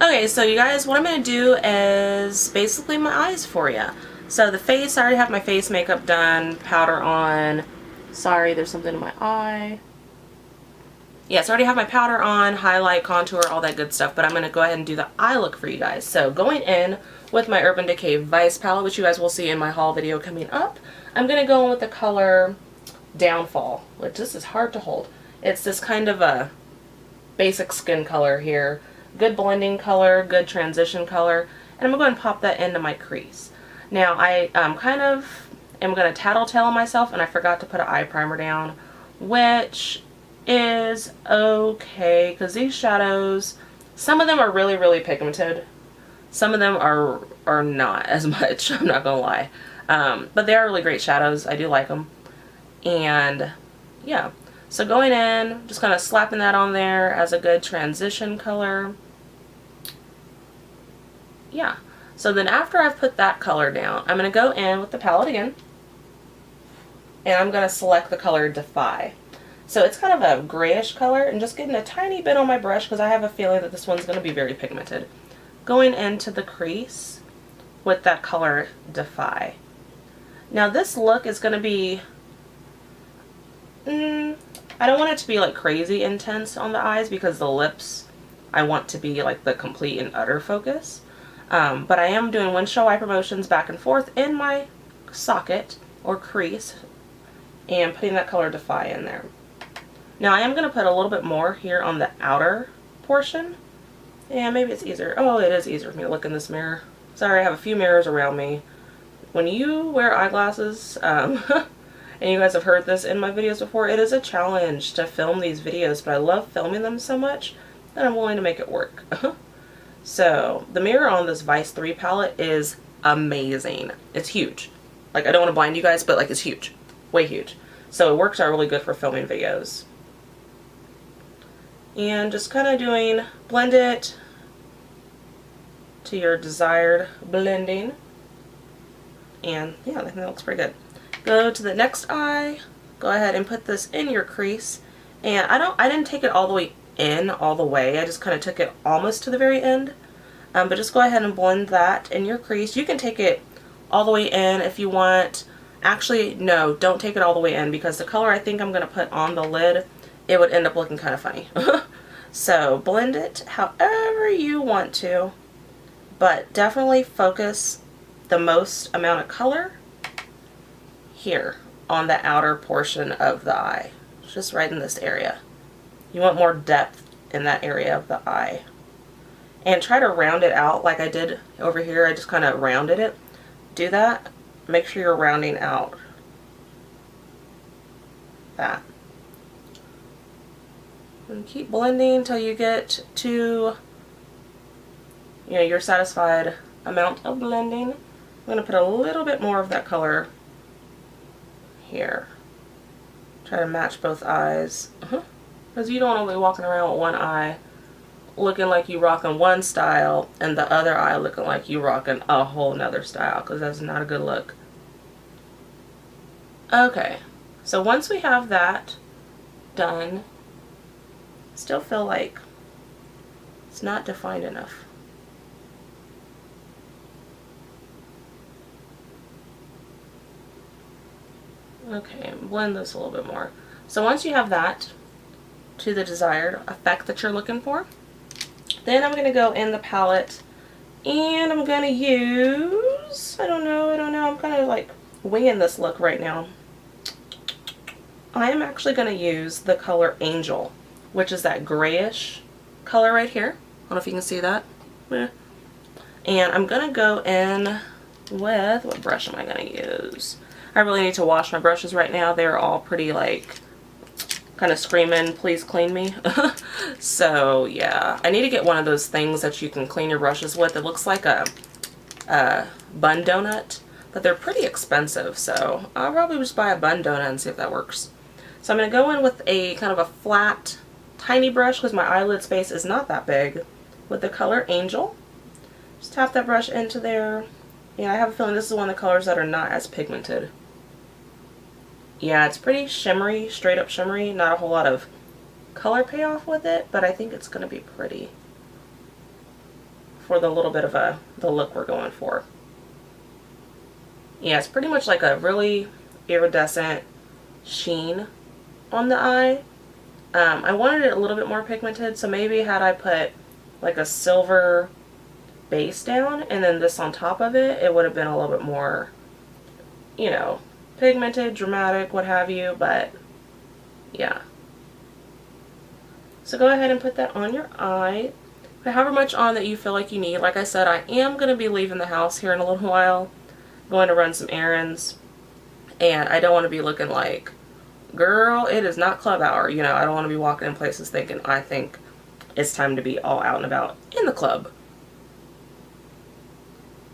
Okay, so you guys, what I'm going to do is basically my eyes for you. So the face, I already have my face makeup done, powder on. Sorry, there's something in my eye. Yes, I already have my powder on, highlight, contour, all that good stuff, but I'm going to go ahead and do the eye look for you guys. So going in with my Urban Decay Vice palette, which you guys will see in my haul video coming up, I'm going to go in with the color Downfall, which this is hard to hold. It's this kind of a basic skin color here. Good blending color, good transition color, and I'm going to go ahead and pop that into my crease. Now I kind of am going to tattletale myself, and I forgot to put an eye primer down, which is okay because these shadows, some of them are really, really pigmented. Some of them are not as much, I'm not going to lie. But they are really great shadows. I do like them. And yeah. So going in, just kind of slapping that on there as a good transition color. Yeah. So then after I've put that color down, I'm going to go in with the palette again. And I'm going to select the color Defy. So it's kind of a grayish color, and just getting a tiny bit on my brush because I have a feeling that this one's going to be very pigmented. Going into the crease with that color Defy. Now this look is going to be... I don't want it to be like crazy intense on the eyes because the lips I want to be like the complete and utter focus. But I am doing windshield wiper motions back and forth in my socket or crease and putting that color Defy in there. Now I am going to put a little bit more here on the outer portion. Yeah, maybe it's easier. Oh, it is easier for me to look in this mirror. Sorry, I have a few mirrors around me. When you wear eyeglasses, and you guys have heard this in my videos before, it is a challenge to film these videos, but I love filming them so much that I'm willing to make it work. So, the mirror on this Vice 3 palette is amazing. It's huge. Like, I don't want to blind you guys, but like, it's huge. Way huge. So it works out really good for filming videos. And just kind of doing, blend it to your desired blending. And yeah, I think that looks pretty good. Go to the next eye, go ahead and put this in your crease, and I didn't take it all the way in all the way, I just kind of took it almost to the very end, but just go ahead and blend that in your crease. You can take it all the way in if you want. Actually, no, don't take it all the way in because the color I think I'm going to put on the lid, it would end up looking kind of funny. So blend it however you want to, but definitely focus the most amount of color here on the outer portion of the eye, just right in this area. You want more depth in that area of the eye, and try to round it out like I did over here. I just kind of rounded it. Do that. Make sure you're rounding out that, and keep blending until you get to, you know, your satisfied amount of blending. I'm going to put a little bit more of that color here. Try to match both eyes. Because you don't want to be walking around with one eye looking like you rocking one style and the other eye looking like you rocking a whole nother style, because that's not a good look. Okay, so once we have that done, still feel like it's not defined enough. Okay, blend this a little bit more. So once you have that to the desired effect that you're looking for, then I'm going to go in the palette and I'm going to use, I don't know, I'm kind of like winging this look right now. I am actually going to use the color Angel, which is that grayish color right here. I don't know if you can see that. Yeah. And I'm going to go in with, what brush am I going to use? I really need to wash my brushes right now. They're all pretty like kind of screaming, please clean me. So yeah, I need to get one of those things that you can clean your brushes with. It looks like a bun donut, but they're pretty expensive. So I'll probably just buy a bun donut and see if that works. So I'm going to go in with a kind of a flat, tiny brush because my eyelid space is not that big, with the color Angel. Just tap that brush into there. Yeah, I have a feeling this is one of the colors that are not as pigmented. Yeah, it's pretty shimmery, straight up shimmery, not a whole lot of color payoff with it, but I think it's going to be pretty. for the little bit of the look we're going for. Yeah, it's pretty much like a really iridescent sheen on the eye. I wanted it a little bit more pigmented, so maybe had I put like a silver base down and then this on top of it, it would have been a little bit more, you know, pigmented, dramatic, what have you, but yeah. So go ahead and put that on your eye. Put however much on that you feel like you need. Like I said, I am going to be leaving the house here in a little while, going to run some errands, and I don't want to be looking like, girl, it is not club hour. You know, I don't want to be walking in places thinking I think it's time to be all out and about in the club.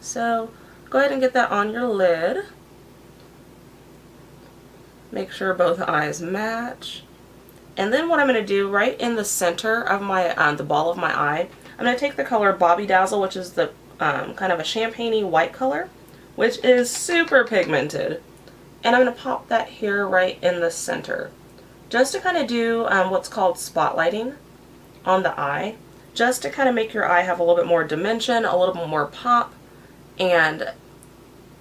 So go ahead and get that on your lid. Make sure both eyes match. And then what I'm going to do right in the center of my the ball of my eye, I'm going to take the color Bobby Dazzle, which is the kind of a champagne-y white color, which is super pigmented. And I'm going to pop that here right in the center, just to kind of do what's called spotlighting on the eye, just to kind of make your eye have a little bit more dimension, a little bit more pop, and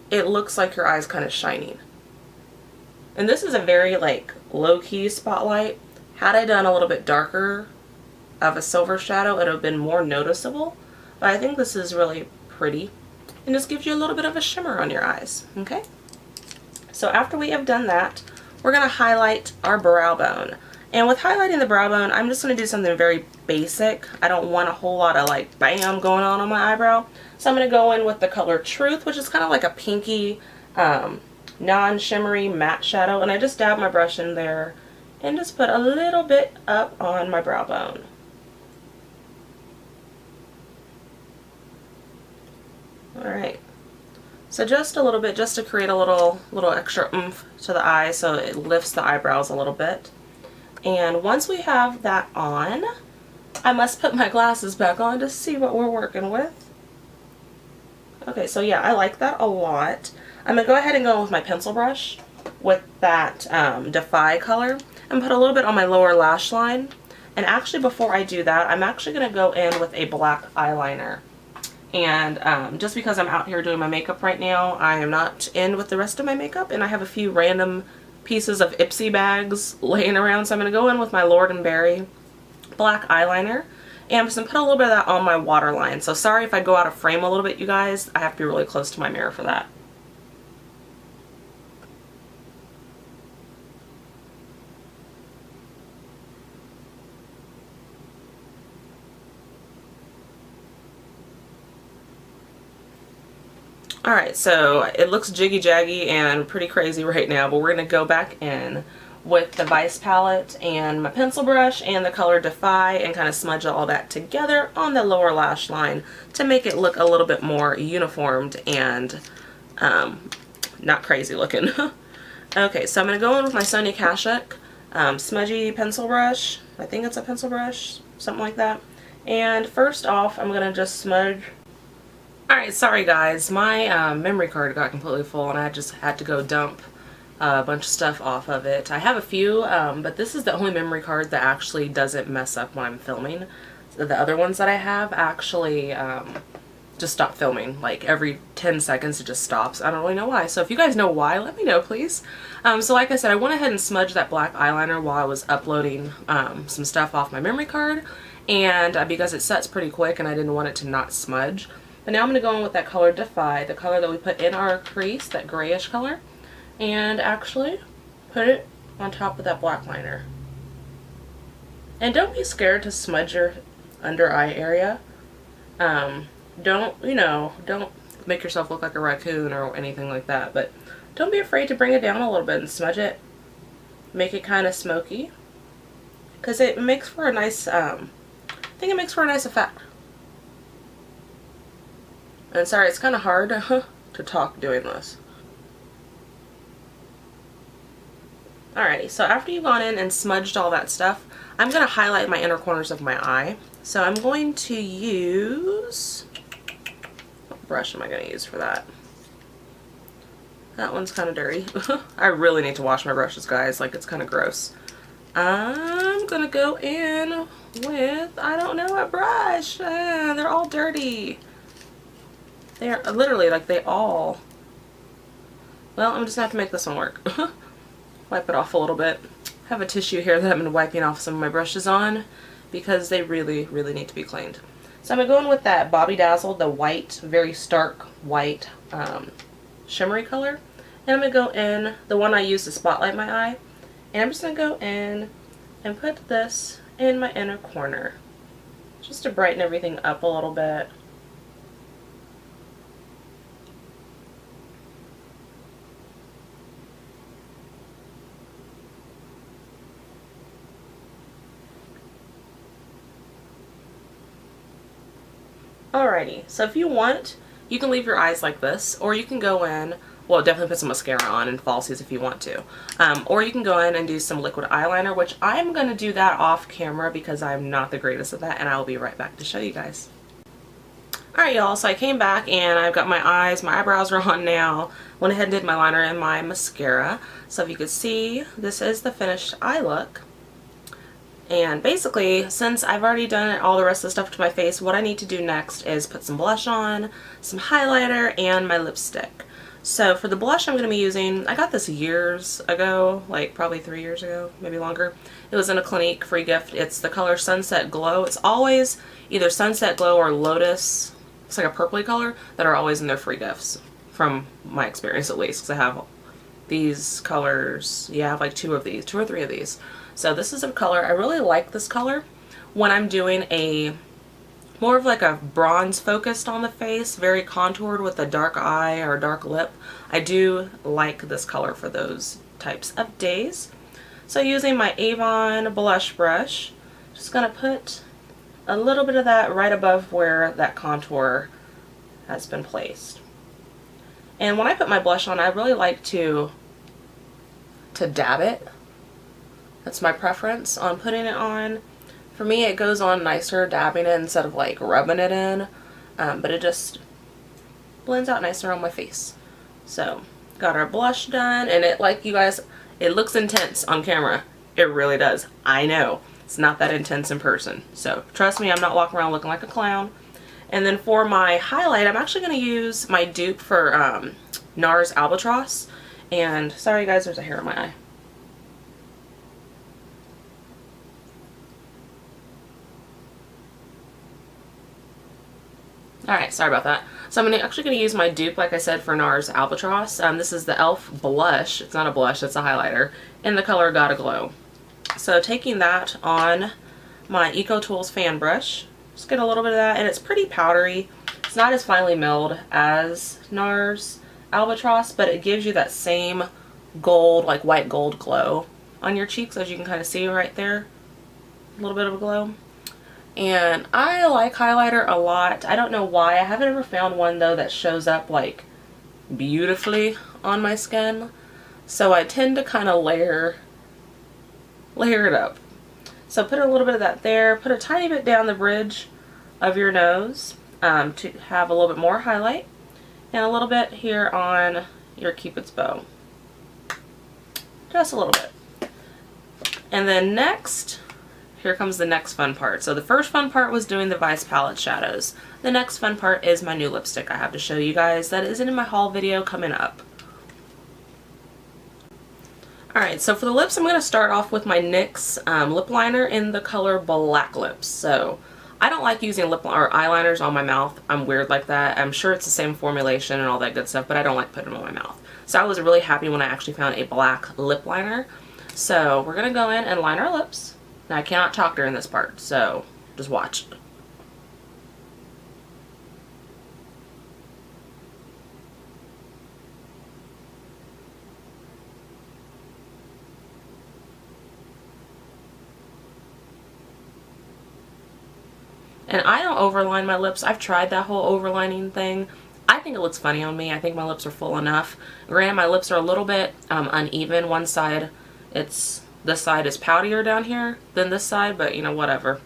it looks like your eye's kind of shining. And this is a very like low-key spotlight. Had I done a little bit darker of a silver shadow, it would have been more noticeable, but I think this is really pretty and just gives you a little bit of a shimmer on your eyes. Okay, so after we have done that, we're going to highlight our brow bone. And with highlighting the brow bone, I'm just going to do something very basic. I don't want a whole lot of like bam going on my eyebrow. So I'm going to go in with the color Truth, which is kind of like a pinky, non-shimmery matte shadow. And I just dab my brush in there and just put a little bit up on my brow bone. Alright. So just a little bit, just to create a little extra oomph to the eye so it lifts the eyebrows a little bit. And once we have that on, I must put my glasses back on to see what we're working with. Okay, so yeah, I like that a lot. I'm going to go ahead and go with my pencil brush with that Defy color and put a little bit on my lower lash line. And actually before I do that, I'm actually going to go in with a black eyeliner. And just because I'm out here doing my makeup right now, I am not in with the rest of my makeup, and I have a few random pieces of Ipsy bags laying around, so I'm going to go in with my Lord & Berry black eyeliner, and I'm just going to put a little bit of that on my waterline. So sorry if I go out of frame a little bit, you guys. I have to be really close to my mirror for that. Alright, so it looks jiggy-jaggy and pretty crazy right now, but we're going to go back in with the Vice palette and my pencil brush and the color Defy and kind of smudge all that together on the lower lash line to make it look a little bit more uniformed and not crazy looking. Okay, so I'm going to go in with my Sonia Kashuk smudgy pencil brush. I think it's a pencil brush, something like that. And first off, I'm going to just smudge. Alright, sorry guys, my memory card got completely full and I just had to go dump a bunch of stuff off of it. I have a few, but this is the only memory card that actually doesn't mess up when I'm filming. The other ones that I have actually just stop filming. Like every 10 seconds it just stops. I don't really know why. So if you guys know why, let me know please. So like I said, I went ahead and smudged that black eyeliner while I was uploading some stuff off my memory card. And because it sets pretty quick and I didn't want it to not smudge. But now I'm going to go in with that color Defy, the color that we put in our crease, that grayish color, and actually put it on top of that black liner. And don't be scared to smudge your under eye area. Don't make yourself look like a raccoon or anything like that, but don't be afraid to bring it down a little bit and smudge it. Make it kind of smoky, because it makes for a nice, I think it makes for a nice effect. And sorry, it's kind of hard to talk doing this. Alrighty, so after you've gone in and smudged all that stuff, I'm going to highlight my inner corners of my eye. So I'm going to use, what brush am I going to use for that? That one's kind of dirty. I really need to wash my brushes, guys, like it's kind of gross. I'm I'm gonna go in with, I don't know, a brush. They're all dirty. They're literally like they all. Well, I'm just gonna have to make this one work. Wipe it off a little bit. I have a tissue here that I've been wiping off some of my brushes on because they really, really need to be cleaned. So I'm gonna go in with that Bobbi Dazzle, the white, very stark white shimmery color. And I'm gonna go in, the one I use to spotlight my eye, and I'm just gonna go in and put this in my inner corner just to brighten everything up a little bit. Alrighty, so if you want, you can leave your eyes like this, or you can go in, well, definitely put some mascara on and falsies if you want to. Or you can go in and do some liquid eyeliner, which I'm going to do that off camera because I'm not the greatest at that, and I will be right back to show you guys. Alright y'all, so I came back and I've got my eyes, my eyebrows are on now. Went ahead and did my liner and my mascara. So if you could see, this is the finished eye look. And basically, since I've already done all the rest of the stuff to my face, what I need to do next is put some blush on, some highlighter, and my lipstick. So for the blush I'm going to be using, I got this years ago, like probably 3 years ago, maybe longer. It was in a Clinique free gift. It's the color Sunset Glow. It's always either Sunset Glow or Lotus. It's like a purpley color that are always in their free gifts, from my experience at least, because I have these colors. Yeah, I have like 2 or 3 of these. So this is a color, I really like this color when I'm doing a more of like a bronze focused on the face, very contoured with a dark eye or dark lip. I do like this color for those types of days. So using my Avon blush brush, just gonna put a little bit of that right above where that contour has been placed. And when I put my blush on, I really like to dab it. That's my preference on putting it on. For me, it goes on nicer dabbing it instead of like rubbing it in, but it just blends out nicer on my face. So, got our blush done, and it, like you guys, it looks intense on camera. It really does. I know. It's not that intense in person. So, trust me, I'm not walking around looking like a clown. And then for my highlight, I'm actually going to use my dupe for NARS Albatross. And, sorry guys, there's a hair in my eye. Alright, sorry about that. So I'm actually going to use my dupe, like I said, for NARS Albatross. This is the e.l.f. blush. It's not a blush, it's a highlighter. In the color Gotta Glow. So taking that on my EcoTools fan brush, just get a little bit of that, and it's pretty powdery. It's not as finely milled as NARS Albatross, but it gives you that same gold, like white gold glow on your cheeks, as you can kind of see right there. A little bit of a glow. And I like highlighter a lot. I don't know why. I haven't ever found one though that shows up like beautifully on my skin. So I tend to kind of layer it up. So put a little bit of that there. Put a tiny bit down the bridge of your nose to have a little bit more highlight. And a little bit here on your Cupid's bow. Just a little bit. And then next, here comes the next fun part. So the first fun part was doing the Vice palette shadows. The next fun part is my new lipstick I have to show you guys. That isn't in my haul video coming up. Alright, so for the lips, I'm going to start off with my NYX lip liner in the color Black Lips. So I don't like using lip or eyeliners on my mouth. I'm weird like that. I'm sure it's the same formulation and all that good stuff, but I don't like putting them on my mouth. So I was really happy when I actually found a black lip liner. So we're going to go in and line our lips. Now I cannot talk during this part, so just watch. And I don't overline my lips. I've tried that whole overlining thing. I think it looks funny on me. I think my lips are full enough. Granted, my lips are a little bit uneven. One side, this side is poutier down here than this side, but you know, whatever.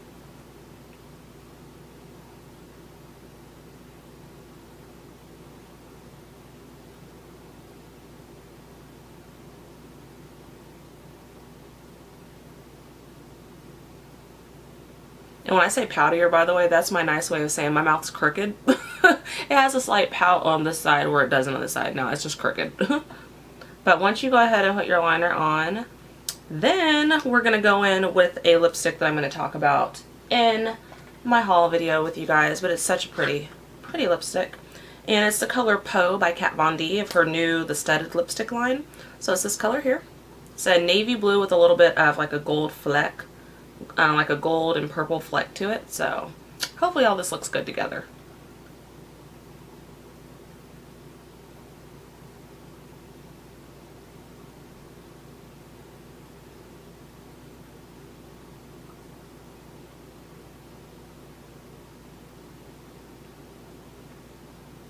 And when I say poutier, by the way, that's my nice way of saying my mouth's crooked. It has a slight pout on this side where it doesn't on this side. No, it's just crooked. But once you go ahead and put your liner on, then we're going to go in with a lipstick that I'm going to talk about in my haul video with you guys. But it's such a pretty lipstick. And it's the color Poe by Kat Von D of her new The Studded lipstick line. So it's this color here. It's a navy blue with a little bit of like a gold fleck. Like a gold and purple fleck to it. So hopefully all this looks good together.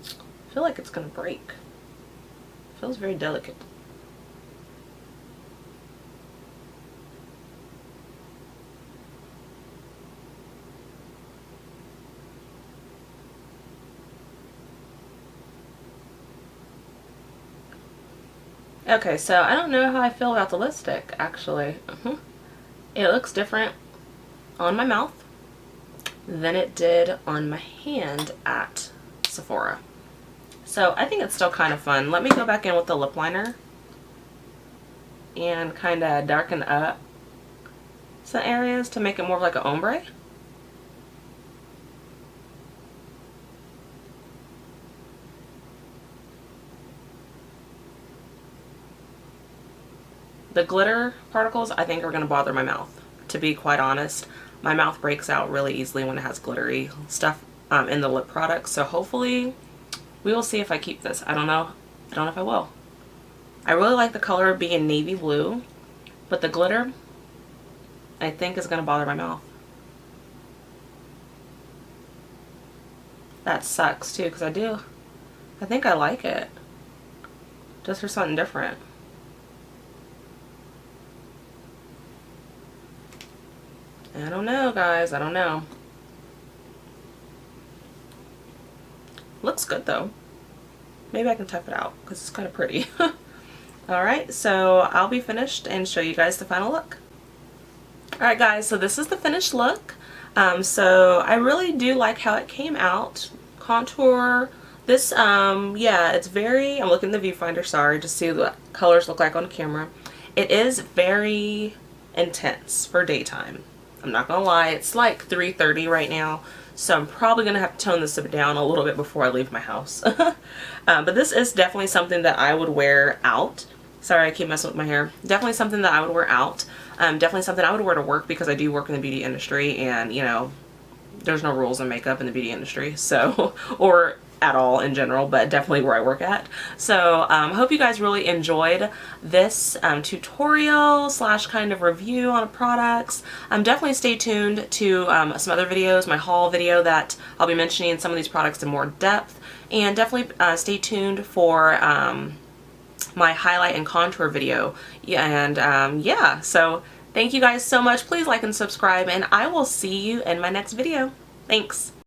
I feel like it's gonna break. It feels very delicate. Okay, so I don't know how I feel about the lipstick, actually. It looks different on my mouth than it did on my hand at Sephora. So I think it's still kind of fun. Let me go back in with the lip liner and kind of darken up some areas to make it more of like an ombre. The glitter particles I think are going to bother my mouth, to be quite honest. My mouth breaks out really easily when it has glittery stuff in the lip products, so hopefully we will see if I keep this. I don't know. I don't know if I will. I really like the color being navy blue, but the glitter I think is going to bother my mouth. That sucks too, because I think I like it. Just for something different. I don't know, guys. I don't know. Looks good though. Maybe I can tough it out because it's kind of pretty. Alright, so I'll be finished and show you guys the final look. Alright guys, so this is the finished look. So I really do like how it came out. Contour. This, yeah, it's very, I'm looking at the viewfinder, sorry, just see what colors look like on camera. It is very intense for daytime. I'm not gonna lie, it's like 3:30 right now, so I'm probably gonna have to tone this down a little bit before I leave my house. But this is definitely something that I would wear out. Sorry, I keep messing with my hair. Definitely something that I would wear out. Definitely something I would wear to work because I do work in the beauty industry, and you know, there's no rules in makeup in the beauty industry, so, or at all in general, but definitely where I work at. So hope you guys really enjoyed this tutorial slash kind of review on products. Definitely stay tuned to some other videos, my haul video that I'll be mentioning some of these products in more depth, and definitely stay tuned for my highlight and contour video. And yeah, so thank you guys so much. Please like and subscribe, and I will see you in my next video. Thanks.